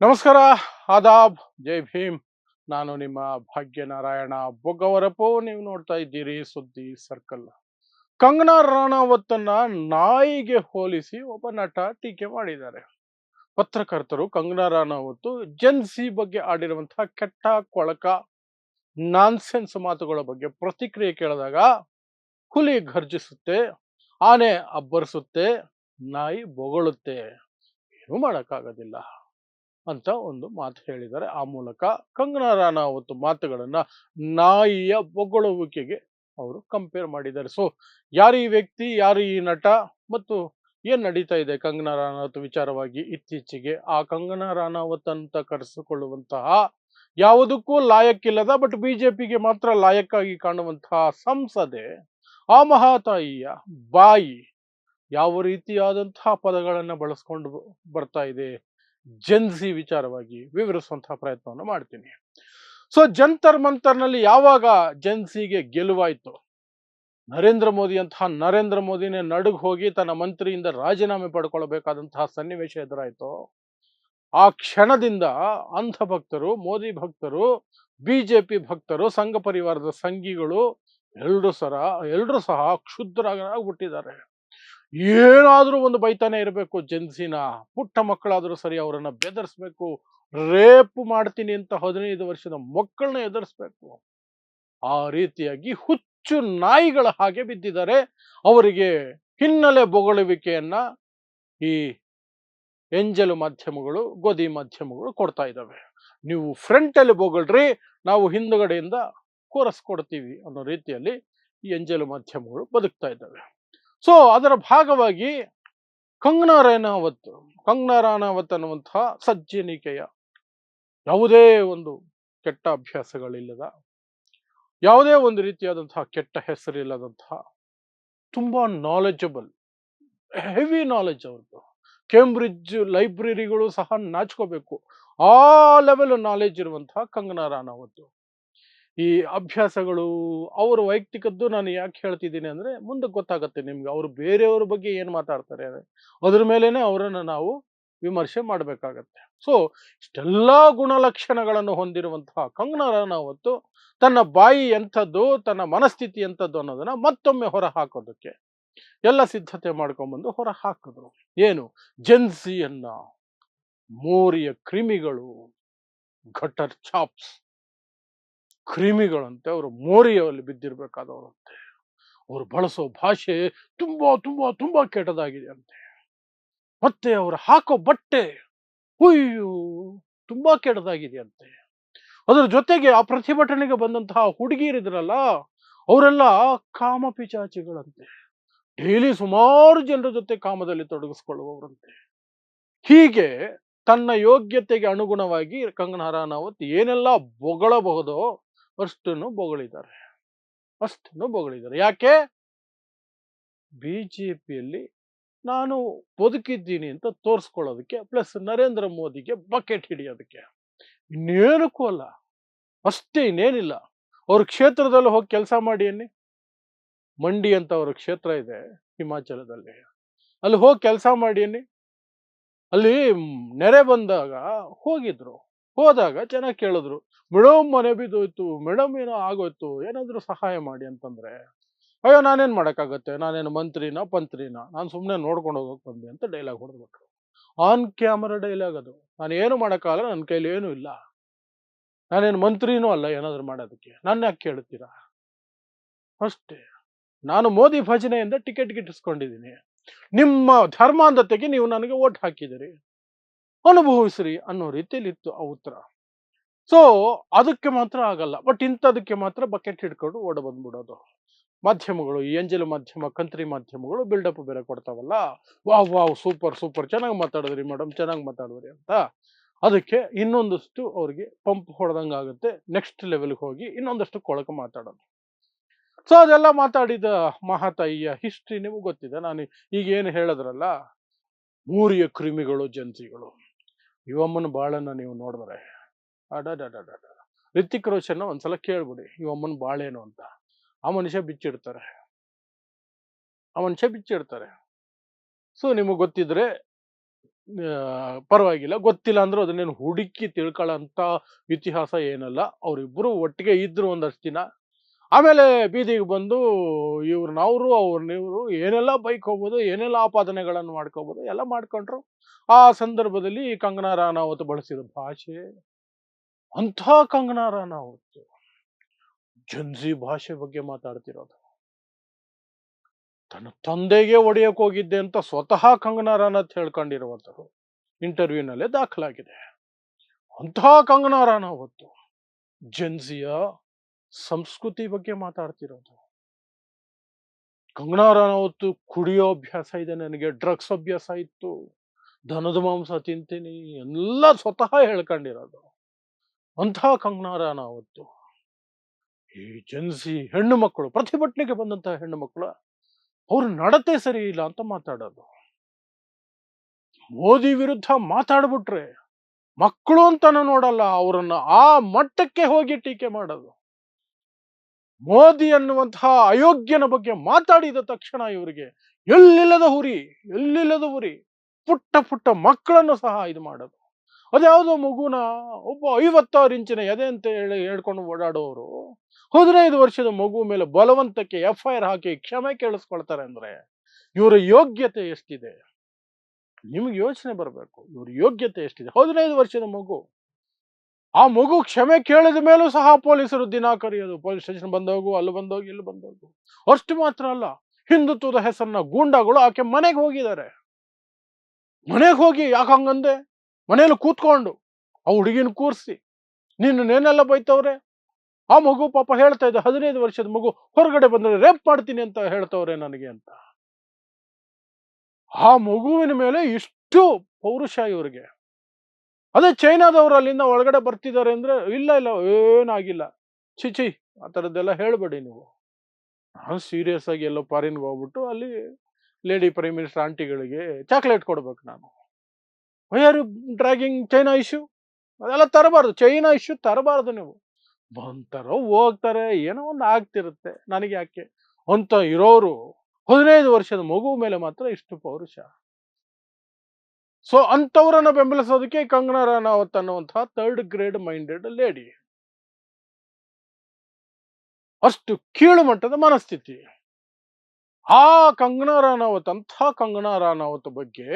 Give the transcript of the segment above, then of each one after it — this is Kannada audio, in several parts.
ನಮಸ್ಕಾರ, ಆದಾಬ್, ಜೈ ಭೀಮ್. ನಾನು ನಿಮ್ಮ ಭಾಗ್ಯನಾರಾಯಣ ಬೊಗ್ಗವರಪು. ನೀವು ನೋಡ್ತಾ ಇದ್ದೀರಿ ಸುದ್ದಿ ಸರ್ಕಲ್. ಕಂಗನಾ ರಾಣಾವತ್ತನ್ನ ನಾಯಿಗೆ ಹೋಲಿಸಿ ಒಬ್ಬ ನಟ ಟೀಕೆ ಮಾಡಿದ್ದಾರೆ. ಪತ್ರಕರ್ತರು ಕಂಗನಾ ರಾಣಾವತ್ತು ಜೆನ್ಸಿ ಬಗ್ಗೆ ಆಡಿರುವಂತಹ ಕೆಟ್ಟ ಕೊಳಕ ನಾನ್ಸೆನ್ಸ್ ಮಾತುಗಳ ಬಗ್ಗೆ ಪ್ರತಿಕ್ರಿಯೆ ಕೇಳಿದಾಗ ಹುಲಿ ಘರ್ಜಿಸುತ್ತೆ, ಆನೆ ಅಬ್ಬರಿಸುತ್ತೆ, ನಾಯಿ ಬೊಗಳುತ್ತೆ, ಏನು ಮಾಡೋಕ್ಕಾಗೋದಿಲ್ಲ ಅಂತ ಒಂದು ಮಾತು ಹೇಳಿದ್ದಾರೆ. ಆ ಮೂಲಕ ಕಂಗನಾ ರಾಣಾವತ್ ಮಾತುಗಳನ್ನ ನಾಯಿಯ ಬೊಗಳುವಿಕೆಗೆ ಅವರು ಕಂಪೇರ್ ಮಾಡಿದ್ದಾರೆ. ಸೊ ಯಾರು ಈ ವ್ಯಕ್ತಿ, ಯಾರು ಈ ನಟ, ಮತ್ತು ಏನ್ ನಡೀತಾ ಇದೆ ಕಂಗನಾ ರಾಣಾವತ್ ವಿಚಾರವಾಗಿ ಇತ್ತೀಚೆಗೆ, ಆ ಕಂಗನಾ ರಾಣಾವತ್ ಅಂತ ಕರೆಸಿಕೊಳ್ಳುವಂತಹ ಯಾವುದಕ್ಕೂ ಲಾಯಕ್ಕಿಲ್ಲದ ಬಟ್ ಬಿಜೆಪಿಗೆ ಮಾತ್ರ ಲಾಯಕ್ಕಾಗಿ ಕಾಣುವಂತಹ ಸಂಸದೆ, ಆ ಮಹಾತಾಯಿಯ ಬಾಯಿ ಯಾವ ರೀತಿಯಾದಂತಹ ಪದಗಳನ್ನ ಬಳಸ್ಕೊಂಡು ಬರ್ತಾ ಇದೆ ಜೆನ್ಸಿ ವಿಚಾರವಾಗಿ ವಿವರಿಸುವಂತಹ ಪ್ರಯತ್ನವನ್ನು ಮಾಡ್ತೀನಿ. ಸೊ ಜಂತರ್ ಮಂತರ್ನಲ್ಲಿ ಯಾವಾಗ ಜೆನ್ಸಿಗೆ ಗೆಲುವಾಯ್ತು, ನರೇಂದ್ರ ಮೋದಿನೇ ನಡುಗ್ ಹೋಗಿ ತನ್ನ ಮಂತ್ರಿಯಿಂದ ರಾಜೀನಾಮೆ ಪಡ್ಕೊಳ್ಬೇಕಾದಂತಹ ಸನ್ನಿವೇಶ ಎದುರಾಯ್ತು, ಆ ಕ್ಷಣದಿಂದ ಅಂಧ ಭಕ್ತರು, ಮೋದಿ ಭಕ್ತರು, ಬಿಜೆಪಿ ಭಕ್ತರು, ಸಂಘ ಪರಿವಾರದ ಸಂಘಿಗಳು ಎಲ್ರೂ ಸಹ ಕ್ಷುದ್ರರಾಗ್ಬಿಟ್ಟಿದ್ದಾರೆ. ಏನಾದ್ರೂ ಒಂದು ಬೈತಾನೆ ಇರಬೇಕು ಜೆನ್ಸಿನ. ಪುಟ್ಟ ಮಕ್ಕಳಾದ್ರೂ ಸರಿ ಅವರನ್ನ ಬೆದರಿಸ್ಬೇಕು. ರೇಪ್ ಮಾಡ್ತೀನಿ ಅಂತ 15 ವರ್ಷದ ಮಕ್ಕಳನ್ನ ಎದುರಿಸ್ಬೇಕು. ಆ ರೀತಿಯಾಗಿ ಹುಚ್ಚು ನಾಯಿಗಳ ಹಾಗೆ ಬಿದ್ದಿದ್ದಾರೆ. ಅವರಿಗೆ ಹಿನ್ನೆಲೆ ಬೊಗಳುವಿಕೆಯನ್ನ ಈ ಎಂಜಲು ಮಾಧ್ಯಮಗಳು, ಗೋಧಿ ಮಾಧ್ಯಮಗಳು ಕೊಡ್ತಾ ಇದ್ದಾವೆ. ನೀವು ಫ್ರಂಟ್ ಅಲ್ಲಿ ಬೊಗಳ್ರಿ, ನಾವು ಹಿಂದುಗಡೆಯಿಂದ ಕೋರಸ್ ಕೊಡ್ತೀವಿ ಅನ್ನೋ ರೀತಿಯಲ್ಲಿ ಈ ಎಂಜಲು ಮಾಧ್ಯಮಗಳು ಬದುಕ್ತಾ ಇದ್ದಾವೆ. ಸೊ ಅದರ ಭಾಗವಾಗಿ ಕಂಗನಾ ರಾಣಾವತ್ ಅನ್ನುವಂತಹ ಸಜ್ಜನಿಕೆಯ ಯಾವುದೇ ಒಂದು ಕೆಟ್ಟ ಅಭ್ಯಾಸಗಳಿಲ್ಲದ, ಯಾವುದೇ ಒಂದು ರೀತಿಯಾದಂತಹ ಕೆಟ್ಟ ಹೆಸರಿಲ್ಲದಂತಹ, ತುಂಬಾ ನಾಲೆಜಬಲ್, ಹೆವಿ ನಾಲೆಜ್ ಅವ್ರದ್ದು. ಕೇಂಬ್ರಿಡ್ಜ್ ಲೈಬ್ರರಿಗಳು ಸಹ ನಾಚ್ಕೋಬೇಕು, ಆ ಲೆವೆಲ್ ನಾಲೆಜ್ ಇರುವಂತಹ ಕಂಗನಾ ರಾಣಾವತ್. ಈ ಅಭ್ಯಾಸಗಳು ಅವ್ರ ವೈಯಕ್ತಿಕದ್ದು ನಾನು ಯಾಕೆ ಹೇಳ್ತಿದ್ದೀನಿ ಅಂದ್ರೆ, ಮುಂದೆ ಗೊತ್ತಾಗತ್ತೆ ನಿಮ್ಗೆ ಅವ್ರು ಬೇರೆಯವ್ರ ಬಗ್ಗೆ ಏನ್ ಮಾತಾಡ್ತಾರೆ ಅದ್ರ ಮೇಲೇನೆ ಅವರನ್ನ ನಾವು ವಿಮರ್ಶೆ ಮಾಡಬೇಕಾಗತ್ತೆ. ಸೊ ಇಷ್ಟೆಲ್ಲಾ ಗುಣಲಕ್ಷಣಗಳನ್ನು ಹೊಂದಿರುವಂತಹ ಕಂಗನಾ ರಾಣಾವತ್ ತನ್ನ ಬಾಯಿ ಎಂಥದ್ದು, ತನ್ನ ಮನಸ್ಥಿತಿ ಎಂಥದ್ದು ಅನ್ನೋದನ್ನ ಮತ್ತೊಮ್ಮೆ ಹೊರ ಹಾಕೋದಕ್ಕೆ ಎಲ್ಲ ಸಿದ್ಧತೆ ಮಾಡ್ಕೊಂಡ್ಬಂದು ಹೊರ ಹಾಕಿದ್ರು. ಏನು, ಜೆನ್ಸಿಯನ್ನ ಮೋರಿಯ ಕ್ರಿಮಿಗಳು, ಗಟರ್ ಚಾಪ್ಸ್ ಕ್ರಿಮಿಗಳಂತೆ, ಅವರು ಮೋರಿಯಲ್ಲಿ ಬಿದ್ದಿರ್ಬೇಕಾದವರಂತೆ. ಅವರು ಬಳಸೋ ಭಾಷೆ ತುಂಬಾ ತುಂಬಾ ತುಂಬಾ ಕೆಟ್ಟದಾಗಿದೆ ಅಂತೆ. ಮತ್ತೆ ಅವರು ಹಾಕೋ ಬಟ್ಟೆ, ಹುಯ್ಯು, ತುಂಬಾ ಕೆಟ್ಟದಾಗಿದೆ ಅಂತೆ. ಅದ್ರ ಜೊತೆಗೆ ಆ ಪ್ರತಿಭಟನೆಗೆ ಬಂದಂತಹ ಹುಡುಗಿಯರಿದ್ರಲ್ಲ, ಅವರೆಲ್ಲ ಕಾಮಪಿಚಾಚಿಗಳಂತೆ. ಡೈಲಿ ಸುಮಾರು ಜನರ ಜೊತೆ ಕಾಮದಲ್ಲಿ ತೊಡಗಿಸ್ಕೊಳ್ಳುವವರಂತೆ. ಹೀಗೆ ತನ್ನ ಯೋಗ್ಯತೆಗೆ ಅನುಗುಣವಾಗಿ ಕಂಗನಾ ರಾಣಾವತ್ ಏನೆಲ್ಲ ಬೊಗಳಬಹುದೋ ಅಷ್ಟನ್ನು ಬೊಗಳಿದ್ದಾರೆ, ಯಾಕೆ? ಬಿಜೆಪಿಯಲ್ಲಿ ನಾನು ಬದುಕಿದ್ದೀನಿ ಅಂತ ತೋರಿಸ್ಕೊಳ್ಳೋದಕ್ಕೆ, ಪ್ಲಸ್ ನರೇಂದ್ರ ಮೋದಿಗೆ ಬಕೆಟ್ ಹಿಡಿಯೋದಕ್ಕೆ, ಇನ್ನೇನಕ್ಕೂ ಅಲ್ಲ. ಅಷ್ಟೇ, ಇನ್ನೇನಿಲ್ಲ. ಅವ್ರ ಕ್ಷೇತ್ರದಲ್ಲಿ ಹೋಗಿ ಕೆಲಸ ಮಾಡಿ ಅನ್ನಿ. ಮಂಡಿ ಅಂತ ಅವ್ರ ಕ್ಷೇತ್ರ ಇದೆ ಹಿಮಾಚಲದಲ್ಲಿ, ಅಲ್ಲಿ ಹೋಗಿ ಕೆಲಸ ಮಾಡಿ ಅನ್ನಿ. ಅಲ್ಲಿ ನೆರೆ ಬಂದಾಗ ಹೋದಾಗ ಜನ ಕೇಳಿದ್ರು, ಮೇಡಮ್ ಮನೆ ಬಿದ್ದೋಯ್ತು, ಮೇಡಮ್ ಏನೋ ಆಗೋಯ್ತು, ಏನಾದ್ರು ಸಹಾಯ ಮಾಡಿ ಅಂತಂದ್ರೆ, ಅಯ್ಯೋ ನಾನೇನ್ ಮಾಡಕ್ಕಾಗತ್ತೆ, ನಾನೇನು ಮಂತ್ರಿನ ಪಂತ್ರಿನ, ನಾನು ಸುಮ್ಮನೆ ನೋಡ್ಕೊಂಡು ಹೋಗಕ್ ಬಂದೆ ಅಂತ ಡೈಲಾಗ್ ಹೊಡೆದ್ಬಿಟ್ರು. ಆನ್ ಕ್ಯಾಮರಾ ಡೈಲಾಗ್ ಅದು. ನಾನು ಏನು ಮಾಡೋಕ್ಕಾಗಲ್ಲ, ನನ್ನ ಕೈಲಿ ಏನೂ ಇಲ್ಲ, ನಾನೇನು ಮಂತ್ರಿನೂ ಅಲ್ಲ ಏನಾದ್ರು ಮಾಡೋದಕ್ಕೆ, ನನ್ನ ಯಾಕೆ ಕೇಳ್ತೀರಾ? ಅಷ್ಟೇ. ನಾನು ಮೋದಿ ಭಜನೆಯಿಂದ ಟಿಕೆಟ್ ಗಿಟ್ಟಿಸ್ಕೊಂಡಿದ್ದೀನಿ, ನಿಮ್ಮ ಧರ್ಮಾಂಧತೆಗೆ ನೀವು ನನಗೆ ಓಟ್ ಹಾಕಿದಿರಿ, ಅನುಭವಿಸ್ರಿ ಅನ್ನೋ ರೀತಿಯಲ್ಲಿ ಇತ್ತು ಆ ಉತ್ತರ. ಸೊ ಅದಕ್ಕೆ ಮಾತ್ರ ಆಗಲ್ಲ, ಬಟ್ ಇಂಥದಕ್ಕೆ ಮಾತ್ರ ಬಕೆಟ್ ಹಿಡ್ಕೊಂಡು ಓಡ ಬಂದ್ಬಿಡೋದು. ಮಾಧ್ಯಮಗಳು, ಈ ಎಂಜಲು ಮಾಧ್ಯಮ, ಕಂತ್ರಿ ಮಾಧ್ಯಮಗಳು ಬಿಲ್ಡಪ್ ಬೇರೆ ಕೊಡ್ತಾವಲ್ಲ, ವಾವ್ ವಾವ್ ಸೂಪರ್ ಸೂಪರ್, ಚೆನ್ನಾಗಿ ಮಾತಾಡಿದ್ರಿ ಮೇಡಮ್, ಚೆನ್ನಾಗಿ ಮಾತಾಡಿದ್ರಿ ಅಂತ. ಅದಕ್ಕೆ ಇನ್ನೊಂದಷ್ಟು ಅವ್ರಿಗೆ ಪಂಪ್ ಹೊಡೆದಂಗೆ ಆಗುತ್ತೆ, ನೆಕ್ಸ್ಟ್ ಲೆವೆಲ್ಗೆ ಹೋಗಿ ಇನ್ನೊಂದಷ್ಟು ಕೊಳಕ ಮಾತಾಡೋದು. ಸೊ ಅದೆಲ್ಲ ಮಾತಾಡಿದ ಮಹಾತಾಯಿಯ ಹಿಸ್ಟ್ರಿ ನಿಮಗೆ ಗೊತ್ತಿದೆ. ನಾನು ಈಗ ಏನು ಹೇಳಿದ್ರಲ್ಲ, ಮೂರಿಯ ಕ್ರಿಮಿಗಳು ಜೆನ್ಸಿಗಳು, ಇವಮ್ಮನ ಬಾಳನ್ನ ನೀವು ನೋಡಿದ್ರೆ ಅಡಡಡಡ, ರಿತಿಕ್ ರೋಷನ್ ಒಂದ್ಸಲ ಕೇಳ್ಬಿಡಿ ಇವಮ್ಮನ ಬಾಳೇನು ಅಂತ. ಆ ಮನುಷ್ಯ ಬಿಚ್ಚಿಡ್ತಾರೆ. ಸೊ ನಿಮಗೆ ಗೊತ್ತಿದ್ರೆ ಪರವಾಗಿಲ್ಲ, ಗೊತ್ತಿಲ್ಲ ಅಂದ್ರೂ ಅದನ್ನೇನು ಹುಡುಕಿ ತಿಳ್ಕೊಳ್ಳೋಂಥ ಇತಿಹಾಸ ಏನಲ್ಲ. ಅವರಿಬ್ಬರು ಒಟ್ಟಿಗೆ ಇದ್ರು ಒಂದಷ್ಟು ದಿನ. ಆಮೇಲೆ ಬೀದಿಗೆ ಬಂದು ಇವ್ರನ್ನವರು ಅವ್ರನ್ನಿವ್ರು ಏನೆಲ್ಲ ಬೈಕೋಬೋದು, ಏನೆಲ್ಲ ಆಪಾದನೆಗಳನ್ನು ಮಾಡ್ಕೋಬೋದು ಎಲ್ಲ ಮಾಡ್ಕೊಂಡ್ರು. ಆ ಸಂದರ್ಭದಲ್ಲಿ ಕಂಗನಾ ರಾನಾವತ್ ಬಳಸಿದ ಭಾಷೆ ಅಂಥ ಕಂಗನಾ ರಾನಾವತ್ ಜನ್ಜಿ ಭಾಷೆ ಬಗ್ಗೆ ಮಾತಾಡ್ತಿರೋದು. ತನ್ನ ತಂದೆಗೆ ಹೊಡೆಯಕ್ ಹೋಗಿದ್ದೆ ಅಂತ ಸ್ವತಃ ಕಂಗನಾ ರಾನತ್ ಹೇಳ್ಕೊಂಡಿರುವಂಥದ್ದು ಇಂಟರ್ವ್ಯೂನಲ್ಲೇ ದಾಖಲಾಗಿದೆ. ಅಂತಹ ಕಂಗನಾ ರಾನಾವತ್ ಜನ್ಜಿಯ ಸಂಸ್ಕೃತಿ ಬಗ್ಗೆ ಮಾತಾಡ್ತಿರೋದು. ಕಂಗನಾ ರಾನಾವತ್ ಕುಡಿಯೋ ಅಭ್ಯಾಸ ಇದೆ ನನಗೆ, ಡ್ರಗ್ಸ್ ಅಭ್ಯಾಸ ಇತ್ತು, ದನದ ಮಾಂಸ ತಿಂತೀನಿ ಎಲ್ಲ ಸ್ವತಃ ಹೇಳ್ಕೊಂಡಿರೋದು. ಅಂತಹ ಕಂಗನಾ ರಾನಾವತ್ ಈ ಜನ್ಸಿ ಹೆಣ್ಣು ಮಕ್ಕಳು, ಪ್ರತಿಭಟನೆಗೆ ಬಂದಂತಹ ಹೆಣ್ಣು ಮಕ್ಕಳು ಅವ್ರ ನಡತೆ ಸರಿ ಇಲ್ಲ ಅಂತ ಮಾತಾಡೋದು. ಮೋದಿ ವಿರುದ್ಧ ಮಾತಾಡ್ಬಿಟ್ರೆ ಮಕ್ಕಳು ಅಂತಾನು ನೋಡಲ್ಲ, ಅವರನ್ನ ಆ ಮಟ್ಟಕ್ಕೆ ಹೋಗಿ ಟೀಕೆ ಮಾಡೋದು. ಮೋದಿ ಅನ್ನುವಂತಹ ಅಯೋಗ್ಯನ ಬಗ್ಗೆ ಮಾತಾಡಿದ ತಕ್ಷಣ ಇವರಿಗೆ ಎಲ್ಲಿಲ್ಲದ ಉರಿ, ಎಲ್ಲಿಲ್ಲದ ಉರಿ. ಪುಟ್ಟ ಪುಟ್ಟ ಮಕ್ಕಳನ್ನು ಸಹ ಇದು ಮಾಡೋದು. ಅದ್ಯಾವುದೋ ಮಗುನ, ಒಬ್ಬ 56 ಇಂಚಿನ ಎದೆ ಅಂತ ಹೇಳ್ಕೊಂಡು ಓಡಾಡೋರು 15 ವರ್ಷದ ಮಗು ಮೇಲೆ ಬಲವಂತಕ್ಕೆ FIR ಹಾಕಿ ಕ್ಷಮೆ ಕೇಳಿಸ್ಕೊಳ್ತಾರೆ ಅಂದ್ರೆ ಇವರ ಯೋಗ್ಯತೆ ಎಷ್ಟಿದೆ ನಿಮ್ಗೆ ಯೋಚನೆ ಬರಬೇಕು. ಇವ್ರ ಯೋಗ್ಯತೆ ಎಷ್ಟಿದೆ. 15 ವರ್ಷದ ಮಗು, ಆ ಮಗು ಕ್ಷಮೆ ಕೇಳಿದ ಮೇಲೂ ಸಹ ಪೊಲೀಸರು ದಿನ ಕರೆಯೋದು, ಪೊಲೀಸ್ ಸ್ಟೇಷನ್ ಬಂದೋಗು, ಅಲ್ಲಿ ಬಂದೋಗು, ಇಲ್ಲಿ ಬಂದೋಗು. ಅಷ್ಟು ಮಾತ್ರ ಅಲ್ಲ, ಹಿಂದುತ್ವದ ಹೆಸರನ್ನ ಗೂಂಡಾಗಳು ಆಕೆ ಮನೆಗೆ ಹೋಗಿದ್ದಾರೆ. ಮನೆಗೆ ಹೋಗಿ ಯಾಕಂಗಂದೆ, ಮನೇಲಿ ಕೂತ್ಕೊಂಡು ಆ ಹುಡುಗಿನ ಕೂರಿಸಿ ನಿನ್ನೇನೆಲ್ಲ ಬೈತವ್ರೆ. ಆ ಮಗು ಪಾಪ ಹೇಳ್ತಾ ಇದ್ದ, 15 ವರ್ಷದ ಮಗು ಹೊರಗಡೆ ಬಂದ್ರೆ ರೇಪ್ ಮಾಡ್ತೀನಿ ಅಂತ ಹೇಳ್ತವ್ರೆ ನನಗೆ ಅಂತ. ಆ ಮಗುವಿನ ಮೇಲೆ ಇಷ್ಟು ಪೌರುಷ ಇವ್ರಿಗೆ. ಅದೇ ಚೈನಾದವರು ಅಲ್ಲಿಂದ ಒಳಗಡೆ ಬರ್ತಿದ್ದಾರೆ ಅಂದ್ರೆ ಇಲ್ಲ ಇಲ್ಲ ಏನಾಗಿಲ್ಲ, ಚಿಚಿ ಆ ಥರದ್ದೆಲ್ಲ ಹೇಳ್ಬೇಡಿ ನೀವು. ನಾನು ಸೀರಿಯಸ್ ಆಗಿ ಎಲ್ಲೋ ಫಾರಿನ್ಗೆ ಹೋಗ್ಬಿಟ್ಟು ಅಲ್ಲಿ ಲೇಡಿ ಪ್ರೈಮ್ ಮಿನಿಸ್ಟರ್ ಆಂಟಿಗಳಿಗೆ ಚಾಕ್ಲೇಟ್ ಕೊಡ್ಬೇಕು ನಾನು. Why are you dragging China issue, ಅದೆಲ್ಲ ತರಬಾರ್ದು, ಚೈನಾ ಇಶ್ಯೂ ತರಬಾರ್ದು ನೀವು. ಬಂತಾರೋ ಹೋಗ್ತಾರೆ, ಏನೋ ಒಂದು ಆಗ್ತಿರುತ್ತೆ, ನನಗೆ ಯಾಕೆ ಅಂತ ಇರೋರು 15 ವರ್ಷದ ಮಗು ಮೇಲೆ ಮಾತ್ರ ಇಷ್ಟು ಪೌರುಷ. ಸೊ ಅಂಥವ್ರನ್ನ ಬೆಂಬಲಿಸೋದಕ್ಕೆ ಕಂಗನಾ ರಾನಾವತ್ ಅನ್ನುವಂತಹ 3rd ಗ್ರೇಡ್ ಮೈಂಡೆಡ್ ಲೇಡಿ. ಅಷ್ಟು ಕೀಳು ಮಟ್ಟದ ಮನಸ್ಥಿತಿ. ಆ ಕಂಗನಾ ರಾನಾವತ್, ಅಂಥ ಕಂಗನಾ ರಾನಾವತ್ ಬಗ್ಗೆ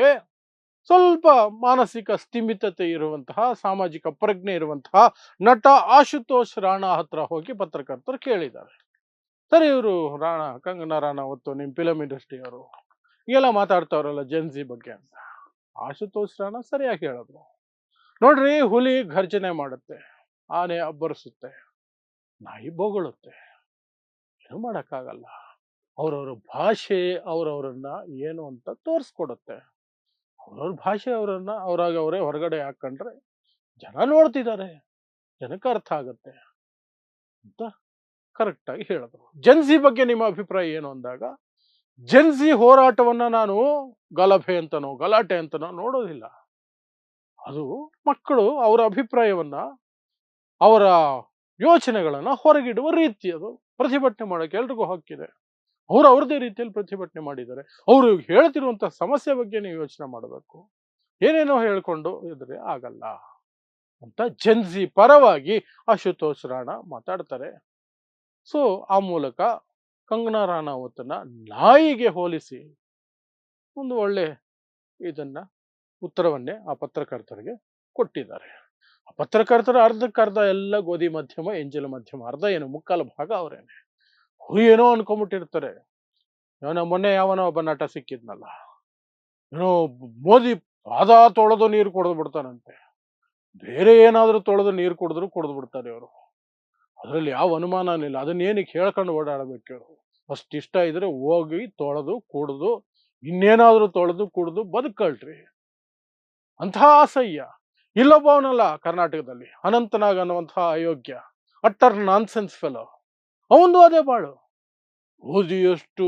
ಸ್ವಲ್ಪ ಮಾನಸಿಕ ಸ್ಥಿಮಿತತೆ ಇರುವಂತಹ, ಸಾಮಾಜಿಕ ಪ್ರಜ್ಞೆ ಇರುವಂತಹ ನಟ ಆಶುತೋಷ್ ರಾಣಾ ಹತ್ರ ಹೋಗಿ ಪತ್ರಕರ್ತರು ಕೇಳಿದ್ದಾರೆ. ಸರಿ, ಇವರು ಕಂಗನಾ ರಾನಾವತ್ ನಿಮ್ಮ ಫಿಲಂ ಇಂಡಸ್ಟ್ರಿಯವರು ಈಗೆಲ್ಲ ಮಾತಾಡ್ತಾವ್ರಲ್ಲ ಜನ್ಜಿ ಬಗ್ಗೆ ಅಂತ. ಆಶುತೋಷ್ ರಾಣಾ ಸರಿಯಾಗಿ ಹೇಳಿದ್ರು, ನೋಡ್ರಿ, ಹುಲಿ ಘರ್ಜನೆ ಮಾಡುತ್ತೆ, ಆನೆ ಅಬ್ಬರಿಸುತ್ತೆ, ನಾಯಿ ಬೊಗಳುತ್ತೆ, ಏನು ಮಾಡಕ್ಕಾಗಲ್ಲ. ಅವ್ರವ್ರ ಭಾಷೆ ಅವ್ರವ್ರನ್ನ ಏನು ಅಂತ ತೋರಿಸ್ಕೊಡುತ್ತೆ. ಅವ್ರವ್ರ ಭಾಷೆ ಅವರನ್ನ ಅವ್ರಾಗ ಅವರೇ ಹೊರಗಡೆ ಹಾಕೊಂಡ್ರೆ ಜನ ನೋಡ್ತಿದ್ದಾರೆ, ಜನಕ್ಕೆ ಅರ್ಥ ಆಗುತ್ತೆ ಅಂತ ಕರೆಕ್ಟ್ ಆಗಿ ಹೇಳಿದ್ರು. ಜನ್ಸಿ ಬಗ್ಗೆ ನಿಮ್ಮ ಅಭಿಪ್ರಾಯ ಏನು ಅಂದಾಗ, ಜನ್ಸಿ ಹೋರಾಟವನ್ನ ನಾನು ಗಲಭೆ ಅಂತನೋ ಗಲಾಟೆ ಅಂತನೋ ನೋಡೋದಿಲ್ಲ. ಅದು ಮಕ್ಕಳು ಅವರ ಅಭಿಪ್ರಾಯವನ್ನ, ಅವರ ಯೋಚನೆಗಳನ್ನ ಹೊರಗಿಡುವ ರೀತಿ. ಅದು ಪ್ರತಿಭಟನೆ ಮಾಡೋಕೆ ಎಲ್ರಿಗೂ ಹಕ್ಕಿದೆ. ಅವ್ರು ಅವ್ರದೇ ರೀತಿಯಲ್ಲಿ ಪ್ರತಿಭಟನೆ ಮಾಡಿದ್ದಾರೆ. ಅವರು ಹೇಳ್ತಿರುವಂತ ಸಮಸ್ಯೆ ಬಗ್ಗೆ ನೀವು ಯೋಚನೆ ಮಾಡಬೇಕು. ಏನೇನೋ ಹೇಳ್ಕೊಂಡು ಇದ್ರೆ ಆಗಲ್ಲ ಅಂತ ಜನ್ಸಿ ಪರವಾಗಿ ಆಶುತೋಷ್ ರಾಣಾ ಮಾತಾಡ್ತಾರೆ. ಸೊ ಆ ಮೂಲಕ ಕಂಗನಾ ರಾನಾವತ್ನ ನಾಯಿಗೆ ಹೋಲಿಸಿ ಒಂದು ಒಳ್ಳೆ ಇದನ್ನ ಉತ್ತರವನ್ನೇ ಆ ಪತ್ರಕರ್ತರಿಗೆ ಕೊಟ್ಟಿದ್ದಾರೆ. ಆ ಪತ್ರಕರ್ತರ ಅರ್ಧಕ್ಕರ್ಧ ಎಲ್ಲ ಗೋಧಿ ಮಾಧ್ಯಮ, ಎಂಜಲು ಮಾಧ್ಯಮ, ಅರ್ಧ ಏನು ಮುಕ್ಕಾಲು ಭಾಗ ಅವರೇನೆ. ಅವ್ರು ಏನೋ ಅನ್ಕೊಂಡ್ಬಿಟ್ಟಿರ್ತಾರೆ. ಮೊನ್ನೆ ಯಾವನೋ ಒಬ್ಬ ನಟ ಸಿಕ್ಕಿದ್ನಲ್ಲ, ಏನೋ ಮೋದಿ ಪಾದ ತೊಳೆದು ನೀರು ಕುಡಿದು ಬಿಡ್ತಾನಂತೆ. ಬೇರೆ ಏನಾದ್ರೂ ತೊಳೆದು ನೀರು ಕುಡಿದ್ರು ಕುಡಿದು ಬಿಡ್ತಾರೆ ಅವರು, ಅದ್ರಲ್ಲಿ ಯಾವ ಅನುಮಾನನಿಲ್ಲ. ಅದನ್ನೇನಕ್ಕೆ ಹೇಳ್ಕೊಂಡು ಓಡಾಡಬೇಕು? ಅಷ್ಟು ಇಷ್ಟ ಇದ್ರೆ ಹೋಗಿ ತೊಳೆದು ಕುಡಿದು ಇನ್ನೇನಾದ್ರೂ ತೊಳೆದು ಕುಡಿದು ಬದುಕಳ್ರಿ. ಅಂತಹ ಅಸಹ್ಯ. ಇಲ್ಲೊಬ್ಬವನಲ್ಲ ಕರ್ನಾಟಕದಲ್ಲಿ, ಅನಂತನಾಗ್ ಅನ್ನುವಂತಹ ಅಯೋಗ್ಯ, ಅಟ್ಟರ್ ನಾನ್ಸೆನ್ಸ್ ಫೆಲೋ, ಅವಂದು ಅದೇ ಬಾಳು. ಮೋದಿಯಷ್ಟು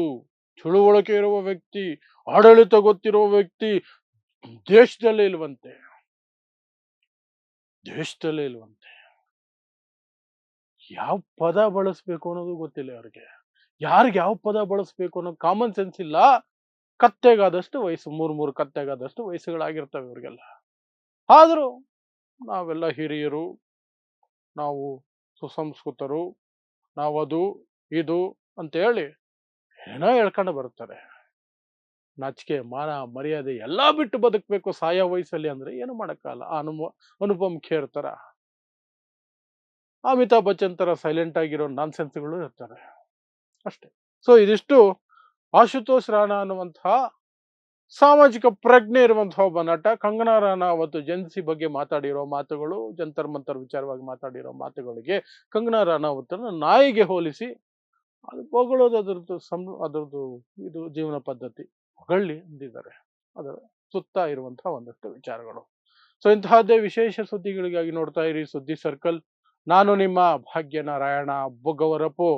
ತಿಳುವಳಿಕೆ ಇರುವ ವ್ಯಕ್ತಿ, ಆಡಳಿತ ಗೊತ್ತಿರುವ ವ್ಯಕ್ತಿ ದೇಶದಲ್ಲೇ ಇಲ್ವಂತೆ, ದೇಶದಲ್ಲೇ ಇಲ್ವಂತೆ. ಯಾವ ಪದ ಬಳಸ್ಬೇಕು ಅನ್ನೋದು ಗೊತ್ತಿಲ್ಲ ಅವ್ರಿಗೆ. ಯಾರಿಗೆ ಯಾವ ಪದ ಬಳಸ್ಬೇಕು ಅನ್ನೋ ಕಾಮನ್ ಸೆನ್ಸ್ ಇಲ್ಲ. ಕತ್ತೆಗಾದಷ್ಟು ವಯಸ್ಸು, ಮೂರು ಮೂರು ಕತ್ತೆಗಾದಷ್ಟು ವಯಸ್ಸುಗಳಾಗಿರ್ತವೆ ಇವ್ರಿಗೆಲ್ಲ. ಆದರೂ ನಾವೆಲ್ಲ ಹಿರಿಯರು, ನಾವು ಸುಸಂಸ್ಕೃತರು, ನಾವದು ಇದು ಅಂತ ಹೇಳಿ ಏನೋ ಹೇಳ್ಕೊಂಡು ಬರ್ತಾರೆ. ನಾಚಿಕೆ, ಮಾನ, ಮರ್ಯಾದೆ ಎಲ್ಲಾ ಬಿಟ್ಟು ಬದುಕಬೇಕು ಸಾಯೋ ವಯಸ್ಸಲ್ಲಿ ಅಂದ್ರೆ ಏನು ಮಾಡಕ್ಕಾಗಲ್ಲ. ಅನುಪಮ್ ಖೇರ್ ತರ, ಅಮಿತಾಬ್ ಬಚ್ಚನ್ ತರ ಸೈಲೆಂಟ್ ಆಗಿರೋ ನಾನ್ಸೆನ್ಸ್ಗಳು ಇರ್ತಾರೆ ಅಷ್ಟೇ. ಸೊ ಇದಿಷ್ಟು ಆಶುತೋಷ್ ರಾಣಾ ಅನ್ನುವಂತಹ ಸಾಮಾಜಿಕ ಪ್ರಜ್ಞೆ ಇರುವಂತಹ ಒಬ್ಬ ನಟ. ಕಂಗನಾ ರಾಣಾವತ್ ಜೆನ್ಸಿ ಬಗ್ಗೆ ಮಾತಾಡಿರೋ ಮಾತುಗಳು, ಜಂತರ್ ಮಂತರ್ ವಿಚಾರವಾಗಿ ಮಾತಾಡಿರೋ ಮಾತುಗಳಿಗೆ ಕಂಗನಾ ರಾಣಾವತ್ನ ನಾಯಿಗೆ ಹೋಲಿಸಿ ಅದು ಹೊಗಳೋದು ಅದರದ್ದು ಇದು ಜೀವನ ಪದ್ಧತಿ ಹೊಗಳ್ಳಿ ಅಂದಿದ್ದಾರೆ. ಅದರ ಸುತ್ತ ಇರುವಂತಹ ಒಂದಷ್ಟು ವಿಚಾರಗಳು. ಸೊ ಇಂತಹದ್ದೇ ವಿಶೇಷ ಸುದ್ದಿಗಳಿಗಾಗಿ ನೋಡ್ತಾ ಇರಿ ಸುದ್ದಿ ಸರ್ಕಲ್. ನಾನು ನಿಮ್ಮ ಭಾಗ್ಯನಾರಾಯಣ ಬೊಗವರಪು.